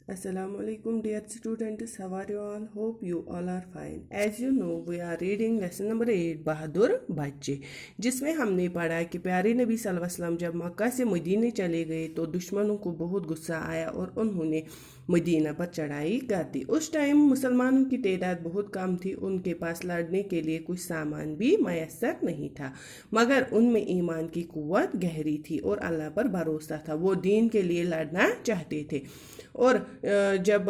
Assalamu alaikum dear students, how are you all? Hope you all are fine. As you know, we are reading lesson number 8 बहादुर बच्चे, जिसमें हमने पढ़ा कि प्यारे नबी सल्लल्लाहु अलैहि वसल्लम जब मक्का से मदीने चले गए तो दुश्मनों को बहुत गुस्सा आया और उन्होंने मदीना पर चढ़ाई कर दी। उस टाइम मुसलमानों की तादाद बहुत कम थी, उनके पास लड़ने के लिए कुछ सामान भी मैसर नहीं था, मगर उनमें ईमान की कुव्वत गहरी थी और अल्लाह पर भरोसा था। वो दीन के लिए लड़ना चाहते थे। और जब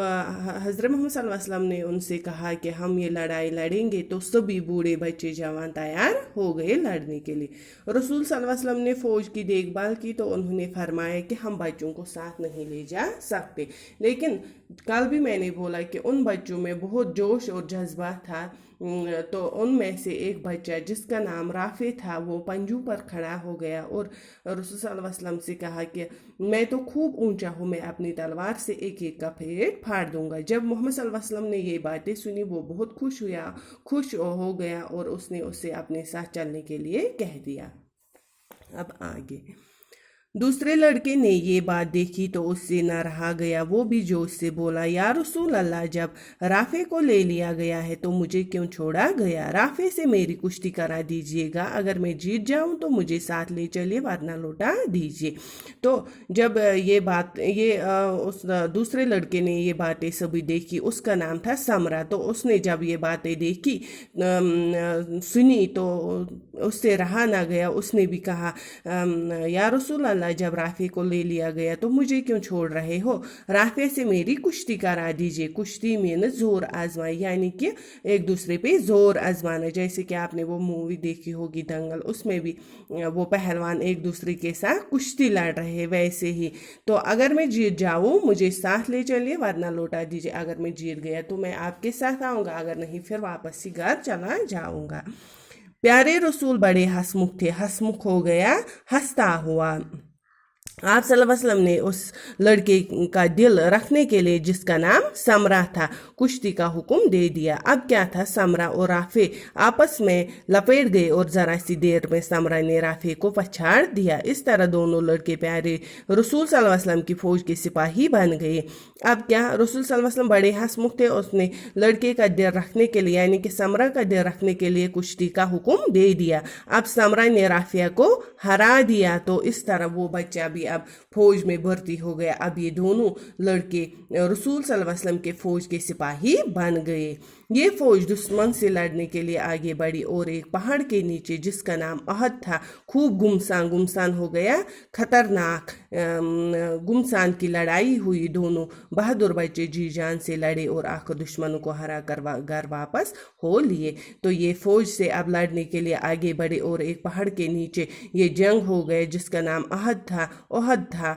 हज़रत मोहम्मद सल्लल्लाहु अलैहि वसल्लम ने उनसे कहा कि हम ये लड़ाई लड़ेंगे तो सभी बूढ़े बच्चे जवान तैयार हो गए लड़ने के लिए। रसूल सल्लल्लाहु अलैहि वसल्लम ने फ़ौज की देखभाल की तो उन्होंने फरमाया कि हम बच्चों को साथ नहीं ले जा सकते, लेकिन कल भी मैंने बोला कि उन बच्चों में बहुत जोश और जज्बा था। तो उनमें से एक बच्चा जिसका नाम राफे था वो पंजू पर खड़ा हो गया और रसूल सल्लल्लाहु अलैहि वसल्लम से कहा कि मैं तो खूब ऊंचा हूँ, मैं अपनी तलवार से एक एक का पेट फाड़ दूंगा। जब मोहम्मद सल्लल्लाहु अलैहि वसल्लम ने ये बातें सुनी वो बहुत खुश हो गया और उसने उससे अपने साथ चलने के लिए कह दिया। अब आगे दूसरे लड़के ने ये बात देखी तो उससे न रहा गया, वो भी जोश से बोला, या रसूल अल्लाह, जब राफे को ले लिया गया है तो मुझे क्यों छोड़ा गया? राफे से मेरी कुश्ती करा दीजिएगा, अगर मैं जीत जाऊं तो मुझे साथ ले चलिए, वरना लौटा दीजिए। तो जब उस दूसरे लड़के ने ये बातें सभी देखी, उसका नाम था समरा, तो उसने जब ये बातें देखी सुनी तो उससे रहा ना गया, उसने भी कहा, या रसूल अल्लाह, जब राफे को ले लिया गया तो मुझे क्यों छोड़ रहे हो? राफे से मेरी कुश्ती करा दीजिए। कुश्ती में जोर आजमाई, यानी कि एक दूसरे पे जोर आजमाना, जैसे कि आपने वो मूवी देखी होगी दंगल, उसमें भी वो पहलवान एक दूसरे के साथ कुश्ती लड़ रहे हैं, वैसे ही। तो अगर मैं जीत जाऊं मुझे साथ ले चलिए, वरना लौटा दीजिए। अगर मैं जीत गया तो मैं आपके साथ आऊँगा, अगर नहीं फिर वापस ही घर चला जाऊँगा। प्यारे रसूल बड़े हंसमुख थे, हंसमुख हो गया, हंसता हुआ। आप सल्लल्लाहु अलैहि वसल्लम ने उस लड़के का दिल रखने के लिए, जिसका नाम समरा था, कुश्ती का हुक्म दे दिया। अब क्या था, समरा और राफे आपस में लपेट गए और जरा सी देर में समरा ने राफे को पछाड़ दिया। इस तरह दोनों लड़के प्यारे रसूल सल्लल्लाहु अलैहि वसल्लम की फौज के सिपाही बन गए। अब क्या, रसूल सल्लल्लाहु अलैहि वसल्लम बड़े हंसमुख थे, उसने लड़के का दिल रखने के लिए, यानी कि समरा का दिल रखने के लिए कुश्ती का हुक्म दे दिया। अब समरा ने राफिया को हरा दिया, तो इस तरह वो बच्चा भी अब फौज में भर्ती हो गया। अब ये दोनों लड़के रसूल सल्लल्लाहु अलैहि वसल्लम के फौज के सिपाही बन गए। ये फौज दुश्मन से लड़ने के लिए आगे बढ़ी और एक पहाड़ के नीचे, जिसका नाम अहद था, खूब गुमसान हो गया। खतरनाक गुमसान की लड़ाई हुई। दोनों बहादुर बच्चे जी जान से लड़े और आखिर दुश्मनों को हरा कर घर वापस हो लिए। तो ये फौज से अब लड़ने के लिए आगे बढ़े और एक पहाड़ के नीचे ये जंग हो गए, जिसका नाम अहद था।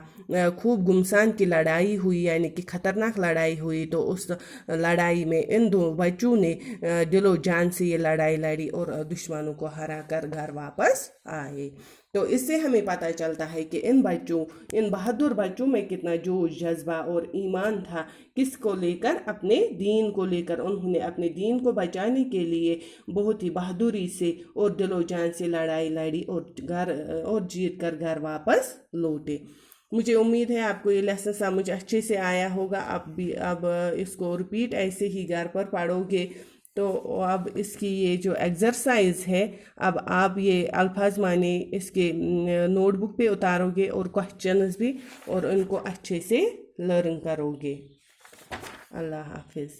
खूब गुमसान की लड़ाई हुई, यानी कि खतरनाक लड़ाई हुई। तो उस लड़ाई में इन दो बच्चों ने दिलो जान से ये लड़ाई लड़ी और दुश्मनों को हरा कर घर वापस आए। तो इससे हमें पता चलता है कि इन बहादुर बच्चों में कितना जोश, जज्बा और ईमान था। किसको लेकर? अपने दीन को लेकर। उन्होंने अपने दीन को बचाने के लिए बहुत ही बहादुरी से और दिलो जान से लड़ाई लड़ी और जीत कर घर वापस लौटे। मुझे उम्मीद है आपको ये लेसन समझ अच्छे से आया होगा। अब इसको रिपीट ऐसे ही घर पर पढ़ोगे तो अब इसकी ये जो एक्सरसाइज है, अब आप ये अल्फाज माने इसके नोटबुक पे उतारोगे और क्वेश्चंस भी, और उनको अच्छे से लर्न करोगे। अल्लाह हाफिज़।